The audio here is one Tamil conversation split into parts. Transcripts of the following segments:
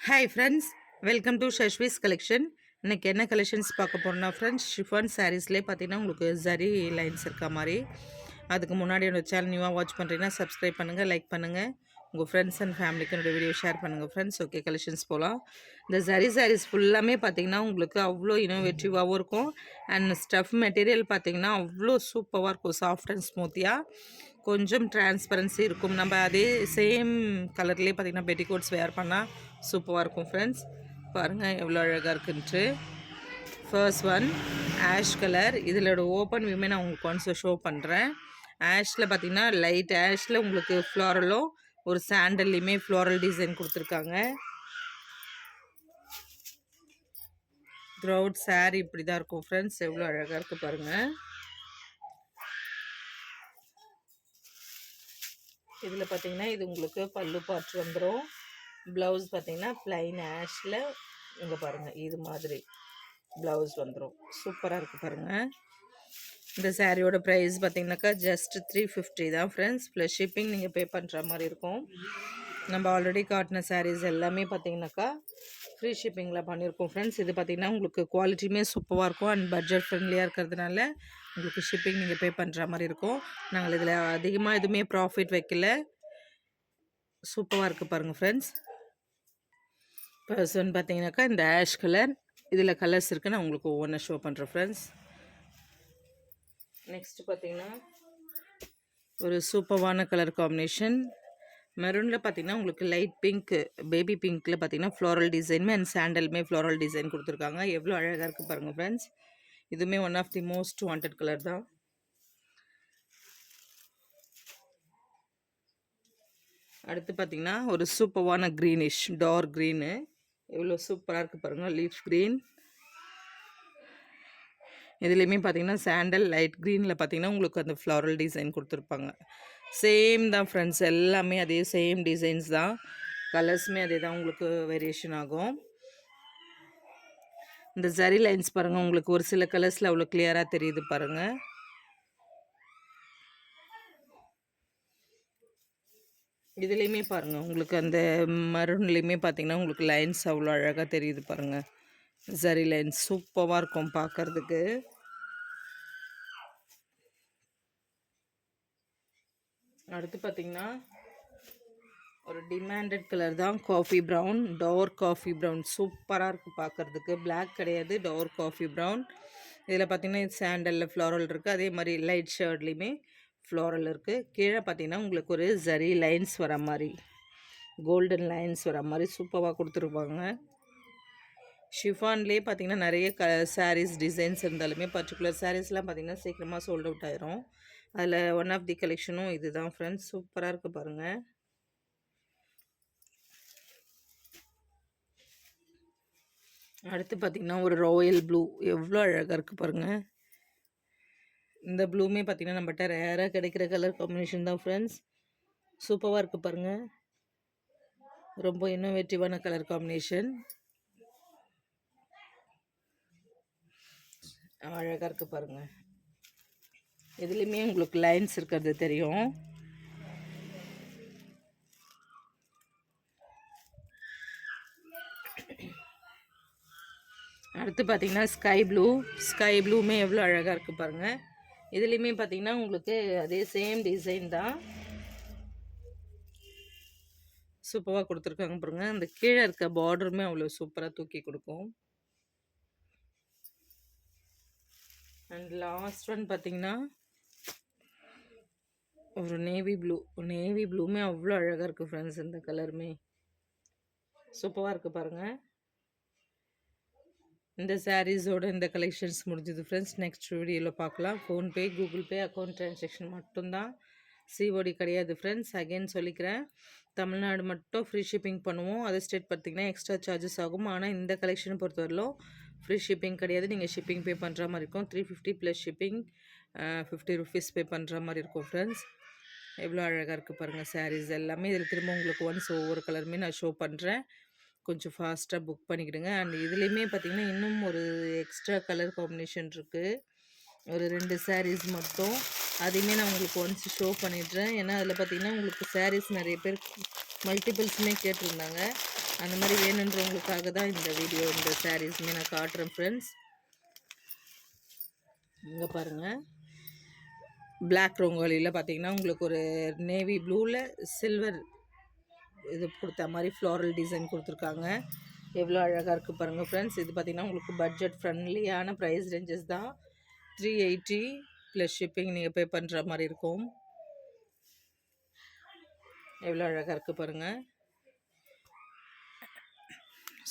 Hi friends, welcome to Shashvi's collection. இன்றைக்கி என்ன கலெக்ஷன்ஸ் பார்க்க போகிறோம்னா ஃப்ரெண்ட்ஸ், ஷிஃபான் சாரீஸ்லேயே பார்த்தீங்கன்னா உங்களுக்கு ஜரி லைன்ஸ் இருக்க மாதிரி. அதுக்கு முன்னாடி என்னோடய சேனல் நியூவாக வாட்ச் பண்ணுறீங்கன்னா சப்ஸ்கிரைப் பண்ணுங்கள், லைக் பண்ணுங்கள், உங்கள் ஃப்ரெண்ட்ஸ் அண்ட் ஃபேமிலிக்கு என்னோடய வீடியோ ஷேர் பண்ணுங்கள் ஃப்ரெண்ட்ஸ். ஓகே, கலெக்ஷன்ஸ் போகலாம். இந்த ஜரி சாரீஸ் ஃபுல்லாமே பார்த்தீங்கன்னா உங்களுக்கு அவ்வளோ இனோவேட்டிவாகவும் இருக்கும். அண்ட் ஸ்டஃப் மெட்டீரியல் பார்த்தீங்கன்னா அவ்வளோ சூப்பராக இருக்கும், சாஃப்ட் அண்ட் ஸ்மூத்தியாக. கொஞ்சம் டிரான்ஸ்பரன்சி இருக்கும். நம்ம அதே சேம் கலர்லேயே பார்த்திங்கன்னா பெட்டிகோட்ஸ் வேர் பண்ணால் சூப்பராக இருக்கும் ஃப்ரெண்ட்ஸ். பாருங்கள் எவ்வளோ அழகாக இருக்குன்ட்டு. First one ash colour. இதிலோட ஓப்பன் வியூமே நான் உங்களுக்கு கொஞ்சம் ஷோ பண்ணுறேன். ஆஷில் பார்த்திங்கன்னா லைட் ஆஷில் உங்களுக்கு ஃப்ளாரலும் ஒரு சாண்டல்லையுமே ஃப்ளாரல் டிசைன் கொடுத்துருக்காங்க. த்ரூஅவுட் சாரீ இப்படி தான் இருக்கும் ஃப்ரெண்ட்ஸ். எவ்வளோ அழகாக இருக்குது பாருங்கள். இதில் பார்த்தீங்கன்னா இது உங்களுக்கு பல்லு பார்ட் வந்துடும். ப்ளவுஸ் பார்த்தீங்கன்னா ப்ளைன் ஆஷில் இங்கே பாருங்கள் இது மாதிரி ப்ளவுஸ் வந்துடும். சூப்பராக இருக்குது பாருங்கள். இந்த சாரியோட ப்ரைஸ் பார்த்தீங்கன்னாக்கா ஜஸ்ட் 350 தான் ஃப்ரெண்ட்ஸ். ப்ளஸ் ஷிப்பிங் நீங்கள் பே பண்ணுற மாதிரி இருக்கும். நம்ம ஆல்ரெடி காட்டின சாரீஸ் எல்லாமே பார்த்தீங்கன்னாக்கா ஃப்ரீ ஷிப்பிங்கில் பண்ணியிருக்கோம் ஃப்ரெண்ட்ஸ். இது பார்த்திங்கன்னா உங்களுக்கு குவாலிட்டியுமே சூப்பராக இருக்கும் அண்ட் பட்ஜெட் ஃப்ரெண்ட்லியாக இருக்கிறதுனால உங்களுக்கு ஷிப்பிங் நீங்கள் பே பண்ணுற மாதிரி இருக்கும். நாங்கள் இதில் அதிகமாக எதுவுமே ப்ராஃபிட் வைக்கல. சூப்பராக இருக்குது பாருங்கள் ஃப்ரெண்ட்ஸ். பர்சன் பார்த்தீங்கன்னாக்கா இந்த ஆஷ் கலர், இதில் கலர்ஸ் இருக்குது, நான் உங்களுக்கு ஒவ்வொன்றா ஷோ பண்ணுறேன் ஃப்ரெண்ட்ஸ். நெக்ஸ்ட் பார்த்தீங்கன்னா ஒரு சூப்பரான கலர் காம்பினேஷன். மெரூனில் பார்த்தீங்கன்னா உங்களுக்கு லைட் பிங்க், பேபி பிங்க்கில் பார்த்தீங்கன்னா ஃப்ளோரல் டிசைனுமே அண்ட் சாண்டலுமே ஃப்ளோரல் டிசைன் கொடுத்துருக்காங்க. எவ்வளோ அழகாக இருக்குது பாருங்கள் ஃப்ரெண்ட்ஸ். இதுவுமே one of the most wanted colour தான். அடுத்து பார்த்தீங்கன்னா ஒரு சூப்பரான க்ரீனிஷ், டார்க் க்ரீனு. எவ்வளோ சூப்பராக இருக்குது பாருங்கள், லீஃப் க்ரீன். இதுலேயுமே பார்த்தீங்கன்னா சாண்டல் லைட் க்ரீனில் பார்த்தீங்கன்னா உங்களுக்கு அந்த ஃப்ளாரல் டிசைன் கொடுத்துருப்பாங்க. சேம் தான் ஃப்ரெண்ட்ஸ், எல்லாமே அதே சேம் டிசைன்ஸ் தான். கலர்ஸுமே அதே தான், உங்களுக்கு வேரியேஷன் ஆகும். இந்த ஜரி லைன்ஸ் பாருங்கள், உங்களுக்கு ஒரு சில கலர்ஸில் அவ்வளோ கிளியராக தெரியுது பாருங்கள். இதுலேயுமே பாருங்கள் உங்களுக்கு அந்த மரூன்லேயுமே பார்த்தீங்கன்னா உங்களுக்கு லைன்ஸ் அவ்வளோ அழகாக தெரியுது பாருங்கள். ஜரி லைன்ஸ் சூப்பராக இருக்கும் பார்க்குறதுக்கு. அடுத்து பார்த்தீங்கன்னா ஒரு டிமாண்டட் கலர் தான், coffee brown, dark coffee brown. சூப்பராக இருக்குது பார்க்குறதுக்கு. பிளாக் கிடையாது, டார்க் காஃபி ப்ரௌன். இதில் பார்த்தீங்கன்னா இது சாண்டலில் ஃப்ளாரல் இருக்குது, அதே மாதிரி லைட் ஷர்ட்லேயுமே ஃப்ளாரல் இருக்குது. கீழே பார்த்தீங்கன்னா உங்களுக்கு ஒரு ஜரி லைன்ஸ் வர மாதிரி, கோல்டன் லைன்ஸ் வர மாதிரி சூப்பராக கொடுத்துருப்பாங்க. ஷிஃபான்லேயே பார்த்தீங்கன்னா நிறைய சாரீஸ் டிசைன்ஸ் இருந்தாலுமே பர்டிகுலர் சாரீஸ்லாம் பார்த்தீங்கன்னா சீக்கிரமாக சோல்ட் அவுட் ஆயிரும். அதில் ஒன் ஆஃப் தி கலெக்ஷனும் இது தான் ஃப்ரெண்ட்ஸ். சூப்பராக இருக்குது பாருங்கள். அடுத்து பார்த்திங்கன்னா ஒரு ராயல் ப்ளூ, எவ்வளோ அழகாக இருக்குது பாருங்கள். இந்த ப்ளூமே பார்த்திங்கன்னா நம்மகிட்ட ரேராக கிடைக்கிற கலர் காம்பினேஷன் தான் ஃப்ரெண்ட்ஸ். சூப்பராக இருக்குது பாருங்கள். ரொம்ப இன்னோவேட்டிவான கலர் காம்பினேஷன், அழகாக இருக்குது பாருங்கள். இதுலேயுமே உங்களுக்கு லைன்ஸ் இருக்கிறது தெரியும். அடுத்து பார்த்தீங்கன்னா ஸ்கை ப்ளூமே எவ்வளோ அழகாக இருக்குது பாருங்கள். இதுலேயுமே பார்த்தீங்கன்னா உங்களுக்கு அதே சேம் டிசைன் தான், சூப்பராக கொடுத்துருக்காங்க பாருங்கள். அந்த கீழே இருக்க பார்டருமே அவ்வளோ சூப்பராக தூக்கி கொடுக்கும். அண்ட் லாஸ்ட் ஒன் பார்த்தீங்கன்னா ஒரு நேவி ப்ளூமே அவ்வளோ அழகாக இருக்குது ஃப்ரெண்ட்ஸ். இந்த கலருமே சூப்பராக இருக்குது பாருங்கள். இந்த சாரீஸோட இந்த கலெக்ஷன்ஸ் முடிஞ்சது ஃப்ரெண்ட்ஸ். நெக்ஸ்ட் வீடியோவில் பார்க்கலாம். PhonePe, Google Pay account transaction மட்டும்தான், சிஓடி கிடையாது ஃப்ரெண்ட்ஸ். அகைன் சொல்லிக்கிறேன், தமிழ்நாடு மட்டும் ஃப்ரீ ஷிப்பிங் பண்ணுவோம். அதர் ஸ்டேட் பார்த்திங்கன்னா எக்ஸ்ட்ரா சார்ஜஸ் ஆகும். ஆனால் இந்த கலெக்ஷனை பொறுத்தவரையிலும் ஃப்ரீ ஷிப்பிங் கிடையாது, நீங்கள் ஷிப்பிங் பே பண்ணுற மாதிரி இருக்கும். 350 ப்ளஸ் ஷிப்பிங் 50 ருபீஸ் பே பண்ணுற மாதிரி இருக்கும் ஃப்ரெண்ட்ஸ். எவ்வளோ அழகாக இருக்குது பாருங்கள் சாரீஸ் எல்லாமே. இதில் திரும்ப உங்களுக்கு ஒன்ஸ் ஒவ்வொரு கலருமே நான் ஷோ பண்ணுறேன், கொஞ்சம் ஃபாஸ்ட்டாக புக் பண்ணிக்கிடுங்க. அண்ட் இதுலேயுமே பார்த்திங்கன்னா இன்னும் ஒரு எக்ஸ்ட்ரா கலர் காம்பினேஷன் இருக்குது, ஒரு 2 சாரீஸ் மட்டும். அதையுமே நான் உங்களுக்கு ஒன்ஸ் ஷோ பண்ணிடுறேன். ஏன்னா அதில் பார்த்திங்கன்னா உங்களுக்கு சாரீஸ் நிறைய பேர் மல்டிபிள்ஸுமே கேட்டிருந்தாங்க. அந்த மாதிரி வேணுன்றவங்களுக்காக தான் இந்த வீடியோ, இந்த சாரீஸுமே நான் காட்டுறேன் ஃப்ரெண்ட்ஸ். இங்கே பாருங்கள், பிளாக் ரங்கோலியில் பார்த்தீங்கன்னா உங்களுக்கு ஒரு நேவி ப்ளூவில் சில்வர் இது கொடுத்த மாதிரி ஃப்ளாரல் டிசைன் கொடுத்துருக்காங்க. எவ்வளோ அழகாக இருக்குது பாருங்கள் ஃப்ரெண்ட்ஸ். இது பார்த்திங்கன்னா உங்களுக்கு பட்ஜெட் ஃப்ரெண்ட்லியான ப்ரைஸ் ரேஞ்சஸ் தான். 380 ப்ளஸ் ஷிப்பிங் நீங்கள் பே பண்ணுற மாதிரி இருக்கும். எவ்வளோ அழகாக இருக்குது பாருங்கள்,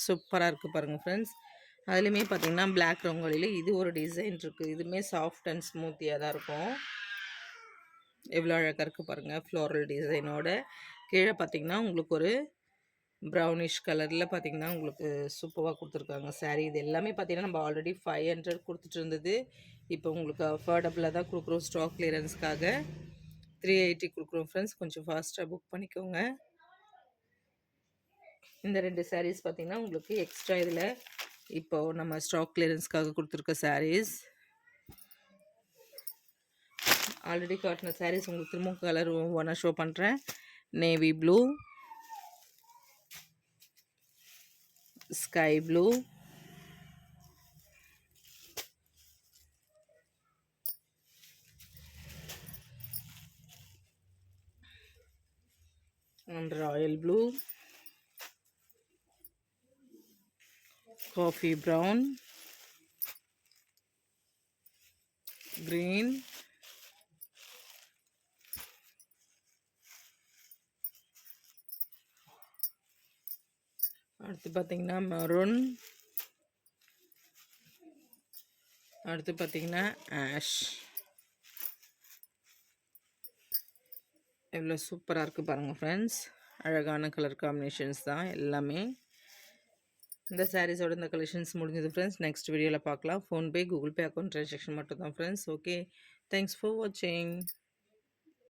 சூப்பராக இருக்குது பாருங்கள் ஃப்ரெண்ட்ஸ். அதுலேயுமே பார்த்திங்கன்னா பிளாக் ரங்கோலியில் இது ஒரு டிசைன் இருக்குது. இதுவுமே சாஃப்ட் அண்ட் ஸ்மூத்தியாக தான் இருக்கும். எவ்வளோ அழகாக இருக்குது பாருங்கள், ஃப்ளோரல் டிசைனோட. கீழே பார்த்திங்கன்னா உங்களுக்கு ஒரு ப்ரௌனிஷ் கலரில் பார்த்திங்கன்னா உங்களுக்கு சூப்பராக கொடுத்துருக்காங்க சாரீ. இது எல்லாமே பார்த்திங்கன்னா நம்ம ஆல்ரெடி 500 கொடுத்துட்டு இருந்தது. இப்போ உங்களுக்கு அஃபோர்டபுளாக தான் கொடுக்குறோம். ஸ்டாக் கிளியரன்ஸ்க்காக 380 கொடுக்குறோம் ஃப்ரெண்ட்ஸ். கொஞ்சம் ஃபாஸ்ட்டாக புக் பண்ணிக்கோங்க. இந்த 2 சாரீஸ் பார்த்திங்கன்னா உங்களுக்கு எக்ஸ்ட்ரா இதில் இப்போது நம்ம ஸ்டாக் கிளியரன்ஸ்க்காக கொடுத்துருக்க சாரீஸ். ஆல்ரெடி காட்டின சாரீஸ் உங்களுக்கு திரும்ப கலர் ஒன்றா ஷோ பண்ணுறேன். Navy blue, sky blue, and royal blue, coffee brown, green, அடுத்து பார்த்திங்கன்னா மெரூன், அடுத்து பார்த்திங்கன்னா ஆஷ். எவ்வளோ சூப்பராக இருக்குது பாருங்கள் ஃப்ரெண்ட்ஸ். அழகான கலர் காம்பினேஷன்ஸ் தான் எல்லாமே. இந்த சாரீஸோட இந்த கலெக்ஷன்ஸ் முடிஞ்சது ஃப்ரெண்ட்ஸ். நெக்ஸ்ட் வீடியோவில் பார்க்கலாம். PhonePe, Google Pay account transaction மட்டும் தான் ஃப்ரெண்ட்ஸ். ஓகே, தேங்க்ஸ் ஃபார் வாட்சிங்.